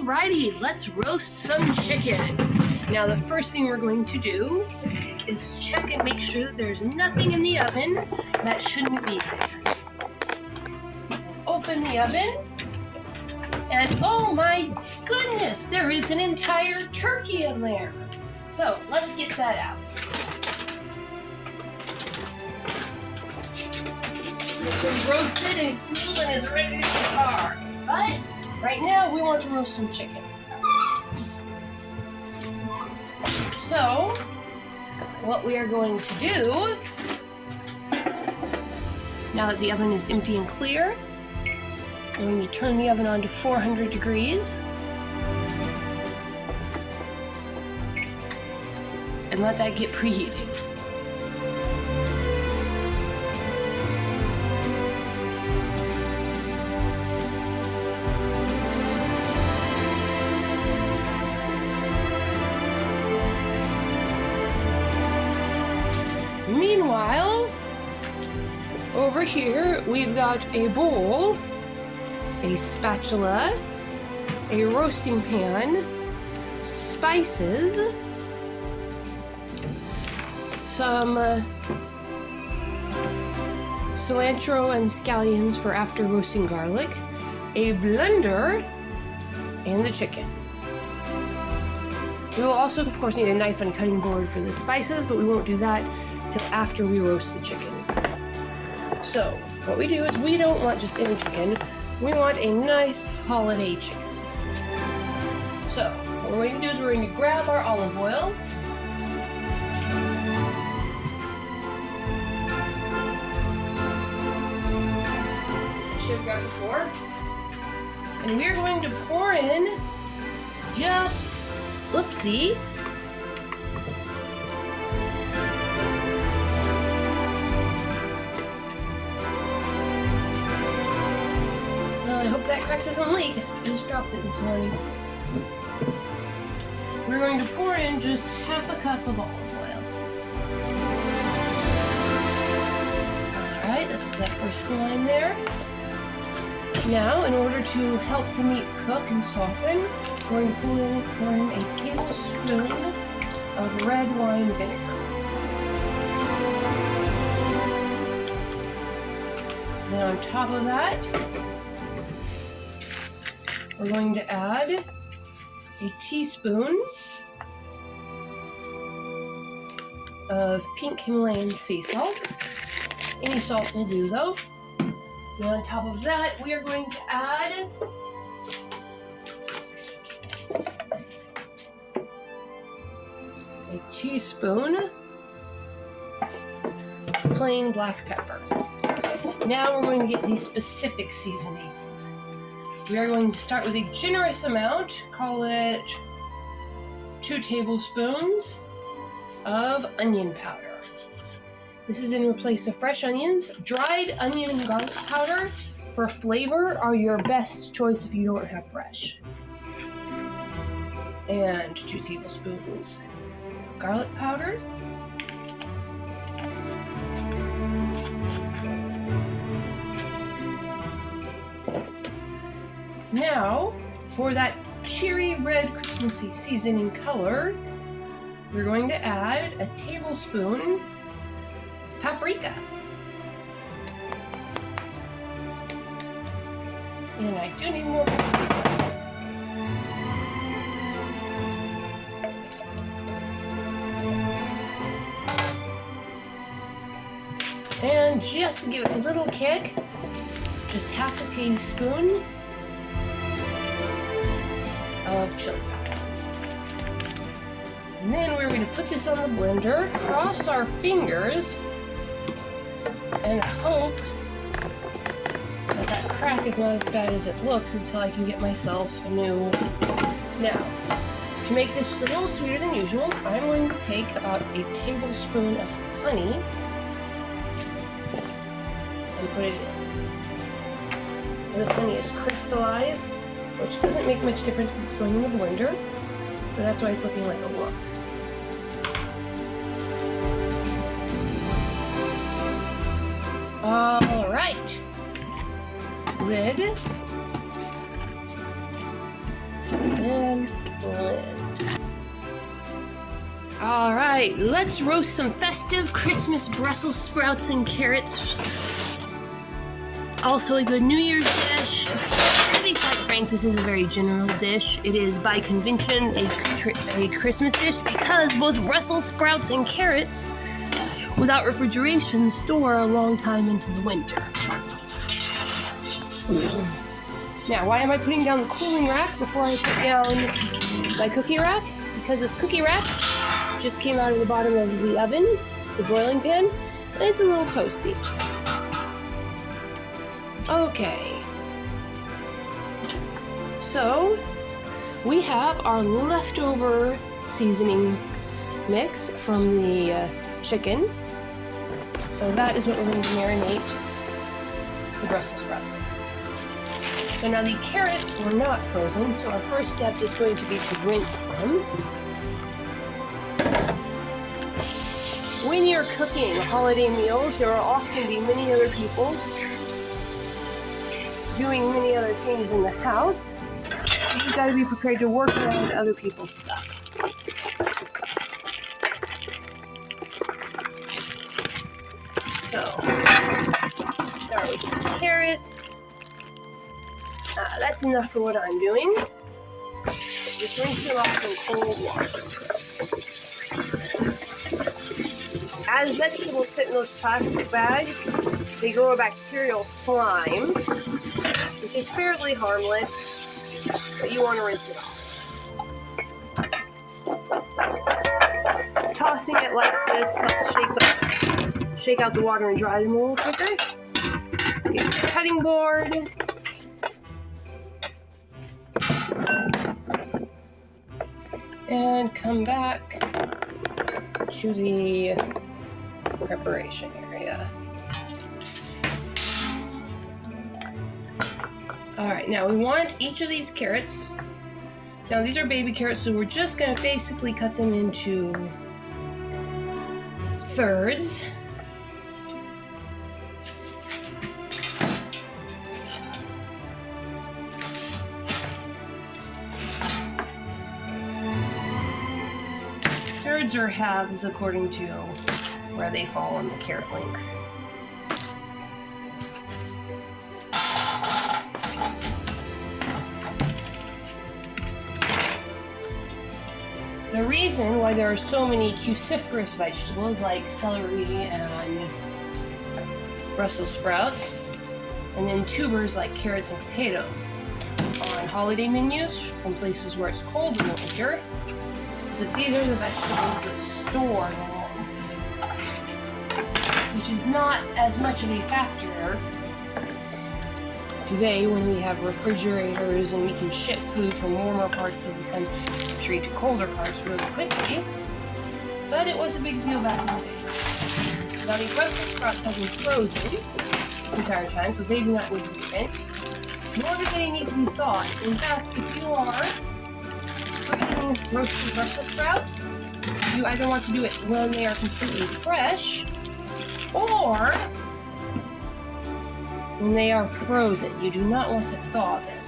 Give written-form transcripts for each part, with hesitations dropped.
Alrighty, let's roast some chicken. Now the first thing we're going to do is check and make sure that there's nothing in the oven that shouldn't be there. Open the oven, and oh my goodness, there is an entire turkey in there. So let's get that out. This is roasted and cool and is ready to char. But right now we want to roast some chicken. So what we are going to do, now that the oven is empty and clear, we're going to turn the oven on to 400 degrees and let that get preheating. Meanwhile, over here we've got a bowl, a spatula, a roasting pan, spices, some cilantro and scallions for after roasting garlic, a blender, and the chicken. We will also, of course, need a knife and cutting board for the spices, but we won't do that till after we roast the chicken. So, what we do is we don't want just any chicken, we want a nice holiday chicken. So, what we're going to do is we're going to grab our olive oil, should have grabbed before, and we're going to pour in just, whoopsie, I hope that crack doesn't leak. I just dropped it this morning. We're going to pour in just half a cup of olive oil. Alright, let's put that first line there. Now, in order to help the meat cook and soften, we're going to pour in a tablespoon of red wine vinegar. Then on top of that, we're going to add a teaspoon of pink Himalayan sea salt. Any salt will do though. And on top of that, we are going to add a teaspoon of plain black pepper. Now we're going to get these specific seasonings. We are going to start with a generous amount, call it 2 tablespoons of onion powder. This is in place of fresh onions. Dried onion and garlic powder for flavor are your best choice if you don't have fresh. And 2 tablespoons garlic powder. Now, for that cheery red Christmassy seasoning color, we're going to add a tablespoon of paprika. And I do need more paprika. And just to give it a little kick, just half a teaspoon of chili powder. And then we're going to put this on the blender, cross our fingers, and hope that that crack is not as bad as it looks until I can get myself a new. Now, to make this just a little sweeter than usual, I'm going to take about a tablespoon of honey and put it in. This honey is crystallized, which doesn't make much difference because it's going in the blender, but that's why it's looking like a lump. Alright. Lid. And blend. All right, let's roast some festive Christmas Brussels sprouts and carrots. Also a good New Year's dish. To be quite frank, this is a very general dish. It is by convention a Christmas dish because both Brussels sprouts and carrots, without refrigeration, store a long time into the winter. Now, why am I putting down the cooling rack before I put down my cookie rack? Because this cookie rack just came out of the bottom of the oven, the broiling pan, and it's a little toasty. Okay. So, we have our leftover seasoning mix from the chicken. So that is what we're going to marinate the Brussels sprouts in. So now the carrots were not frozen, so our first step is going to be to rinse them. When you're cooking holiday meals, there will often be many other people doing many other things in the house. You've got to be prepared to work around other people's stuff. So, start with the carrots. That's enough for what I'm doing. Just rinse them off in cold water. As vegetables sit in those plastic bags, they grow a bacterial slime, which is fairly harmless, but you want to rinse it off. Tossing it like this helps shake out the water and dry them a little quicker. Get your cutting board. And come back to the preparation area. Alright, now we want each of these carrots. Now these are baby carrots, so we're just going to basically cut them into thirds. Thirds or halves according to where they fall on the carrot length. The reason why there are so many cruciferous vegetables like celery and Brussels sprouts, and then tubers like carrots and potatoes on holiday menus from places where it's cold in the winter, is that these are the vegetables that store the longest, which is not as much of a factor today when we have refrigerators and we can ship food from warmer parts of the country to colder parts really quickly, but it was a big deal back in the day. Now the Brussels sprouts have been frozen this entire time, so they do not need to be rinsed, nor do they need to be thawed. In fact, if you are cooking roasted Brussels sprouts, you either want to do it when they are completely fresh, or when they are frozen. You do not want to thaw them.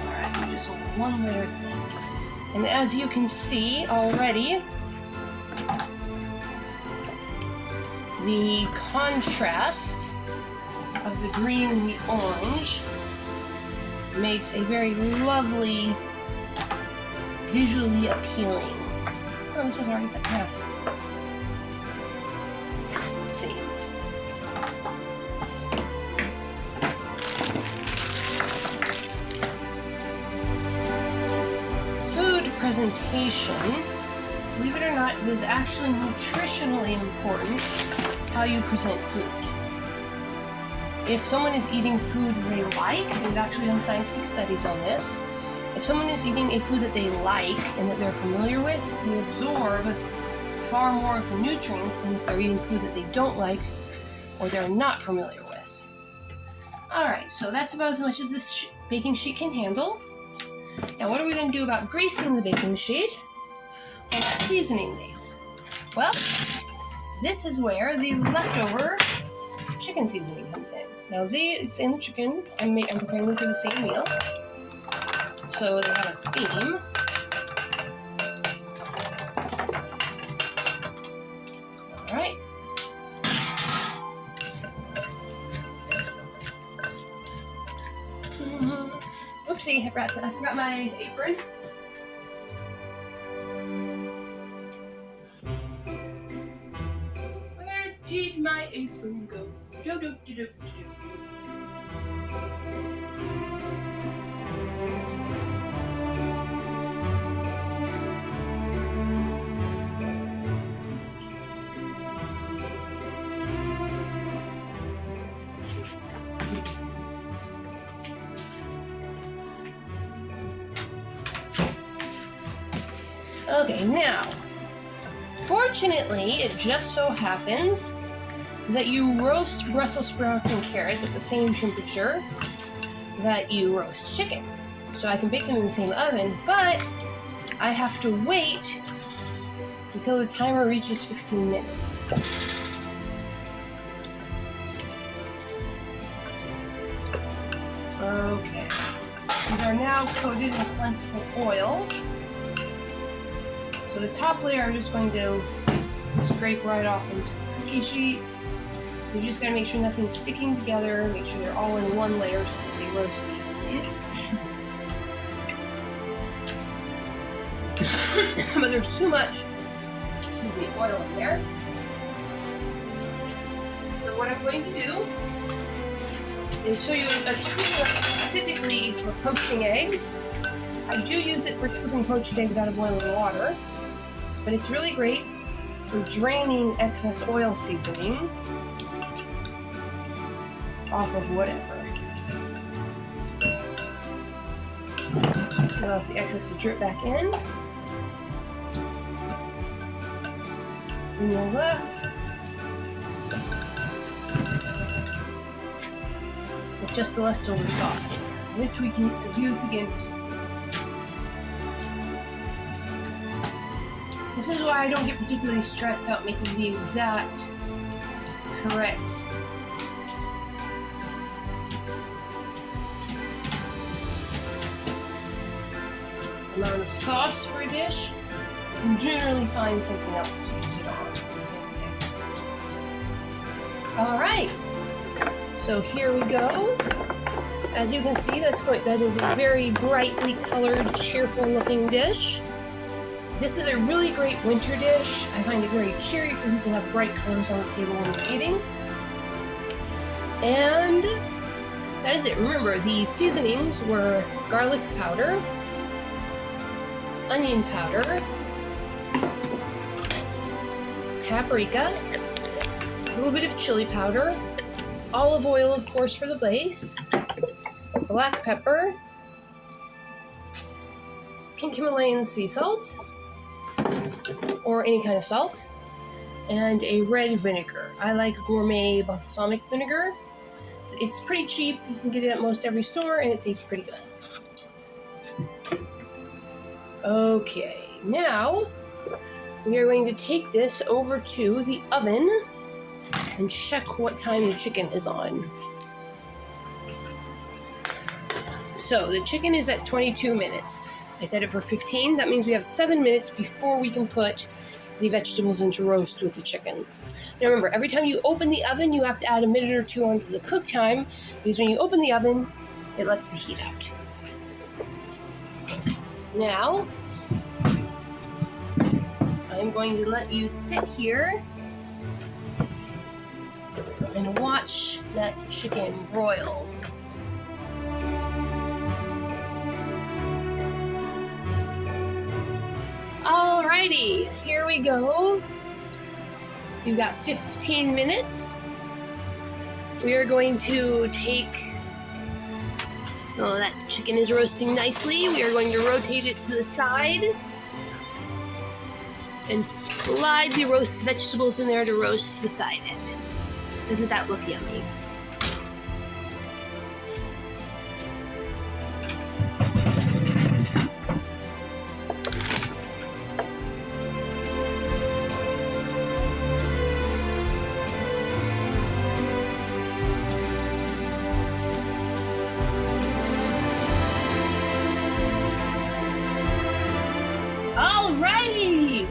Alright, just one layer thin. And as you can see already, the contrast of the green and the orange makes a very lovely, visually appealing. Oh, this was already cut in half. Let's see. Food presentation, believe it or not, it is actually nutritionally important how you present food. If someone is eating food they like, they've actually done scientific studies on this. If someone is eating a food that they like and that they're familiar with, they absorb far more of the nutrients than if they're eating food that they don't like or they're not familiar with. Alright, so that's about as much as this baking sheet can handle. Now what are we going to do about greasing the baking sheet and seasoning these? Well, this is where the leftover chicken seasoning comes in. Now it's in the chicken. I'm preparing them for the same meal, so they have a theme. All right. Oopsie, I forgot my apron. Where did my apron go? Do. Okay, now, fortunately, it just so happens that you roast Brussels sprouts and carrots at the same temperature that you roast chicken. So I can bake them in the same oven, but I have to wait until the timer reaches 15 minutes. Okay, these are now coated in plentiful oil. So the top layer I'm just going to scrape right off into the cookie sheet. You just gotta make sure nothing's sticking together, make sure they're all in one layer so that they roast evenly. But there's too much, oil in there. So what I'm going to do is show you a trick specifically for poaching eggs. I do use it for scooping poached eggs out of boiling water, but it's really great for draining excess oil seasoning off of whatever. It allows the excess to drip back in. Then you're left with just the leftover sauce in there, which we can use again for something else. This is why I don't get particularly stressed out making the exact correct amount of sauce for a dish. You can generally find something else to use it on the same day. Alright, so here we go. As you can see, that is a very brightly colored, cheerful looking dish. This is a really great winter dish. I find it very cheery for people who have bright colors on the table when they're eating. And that is it. Remember, the seasonings were garlic powder, onion powder, paprika, a little bit of chili powder, olive oil, of course, for the base, black pepper, pink Himalayan sea salt, or any kind of salt, and a red vinegar. I like gourmet balsamic vinegar. It's pretty cheap. You can get it at most every store, and it tastes pretty good. Okay, now we are going to take this over to the oven and check what time the chicken is on. So the chicken is at 22 minutes. I set it for 15. That means we have 7 minutes before we can put the vegetables into roast with the chicken. Now remember, every time you open the oven, you have to add a minute or two onto the cook time, because when you open the oven, it lets the heat out. Now, I'm going to let you sit here and watch that chicken broil. Alrighty, here we go. You've got 15 minutes. We are going to take, oh, that chicken is roasting nicely. We are going to rotate it to the side and slide the roast vegetables in there to roast beside it. Doesn't that look yummy?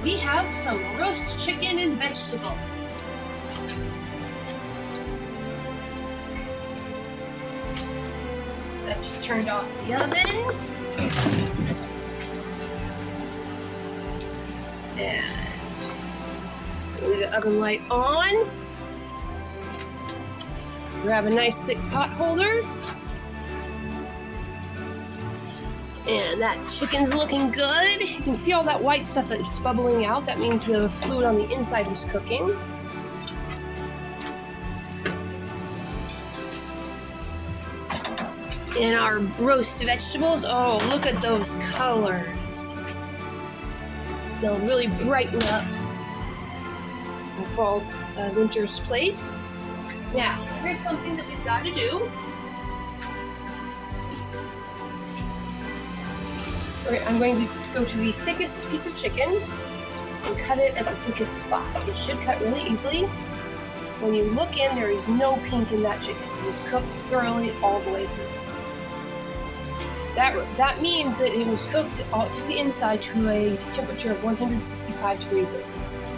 we have some roast chicken and vegetables. That just turned off the oven. And leave the oven light on. Grab a nice thick pot holder. And that chicken's looking good. You can see all that white stuff that's bubbling out. That means the fluid on the inside was cooking. And our roast vegetables, oh, look at those colors. They'll really brighten up the fall winter's plate. Now, here's something that we've got to do. I'm going to go to the thickest piece of chicken and cut it at the thickest spot. It should cut really easily. When you look in, there is no pink in that chicken. It was cooked thoroughly all the way through. That means that it was cooked all to the inside to a temperature of 165 degrees at least.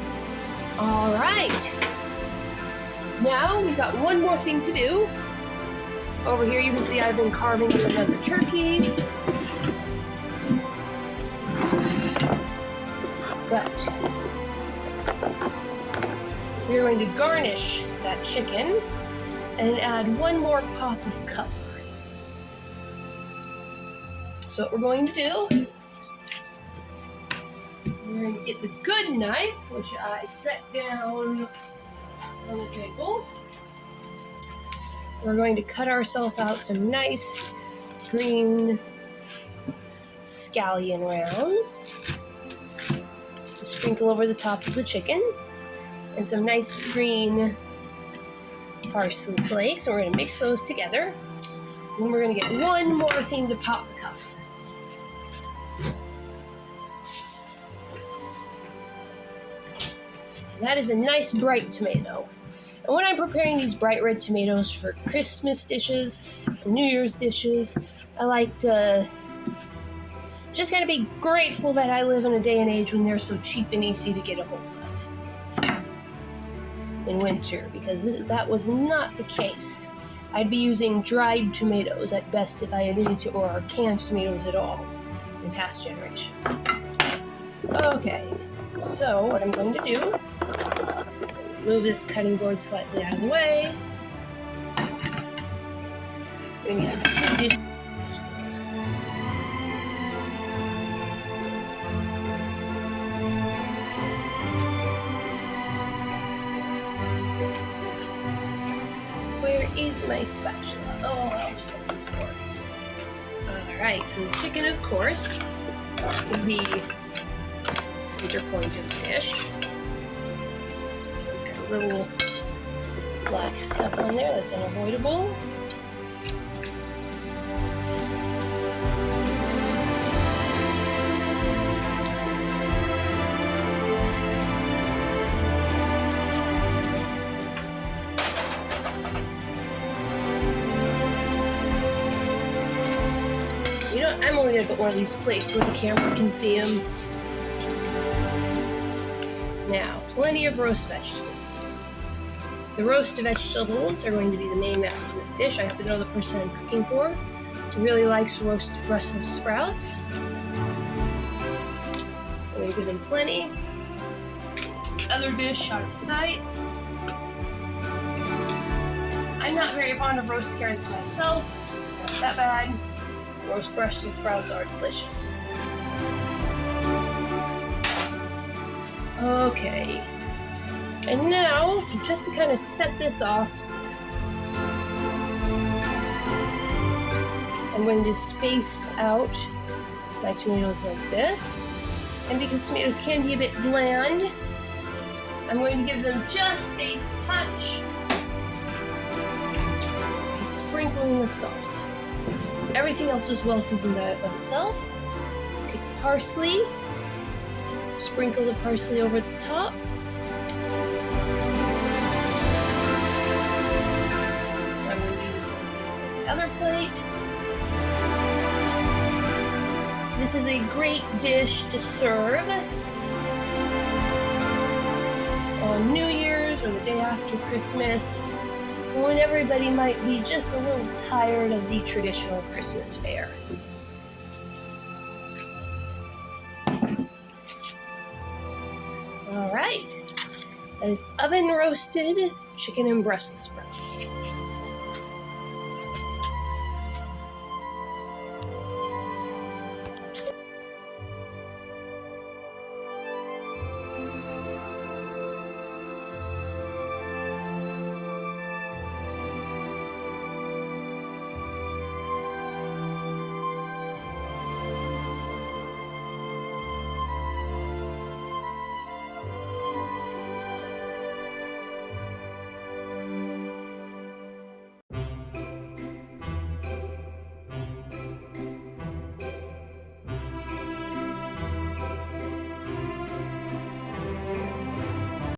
All right. Now we've got one more thing to do. Over here you can see I've been carving another turkey. But we're going to garnish that chicken and add one more pop of color. So what we're going to do, we're going to get the good knife, which I set down on the table. We're going to cut ourselves out some nice green scallion rounds to sprinkle over the top of the chicken, and some nice green parsley flakes. And we're going to mix those together. And we're going to get one more thing to pop the color. That is a nice bright tomato. And when I'm preparing these bright red tomatoes for Christmas dishes, for New Year's dishes, I like to just gotta be grateful that I live in a day and age when they're so cheap and easy to get a hold of in winter, because that was not the case. I'd be using dried tomatoes at best if I had any to, or canned tomatoes at all in past generations. Okay, so what I'm going to do, move this cutting board slightly out of the way. We're going to get 2 dishes. Where is my spatula? Oh, I'll just have to use a fork. Alright, so the chicken, of course, is the center point of the dish. Little black stuff on there that's unavoidable. You know, I'm only going to put one of these plates where the camera can see them. Now, plenty of roast vegetables. The roast vegetables are going to be the main mass of this dish. I happen to know the person I'm cooking for who really likes roast Brussels sprouts. So I'm going to give them plenty. Other dish out of sight. I'm not very fond of roast carrots myself. Not that bad. Roast Brussels sprouts are delicious. Okay, and now, just to kind of set this off, I'm going to space out my tomatoes like this. And because tomatoes can be a bit bland, I'm going to give them just a touch, a sprinkling of salt. Everything else is well seasoned of itself. Take the parsley. Sprinkle the parsley over the top. I'm going to do the same thing for the other plate. This is a great dish to serve on New Year's or the day after Christmas, when everybody might be just a little tired of the traditional Christmas fare. All right, that is oven roasted chicken and Brussels sprouts.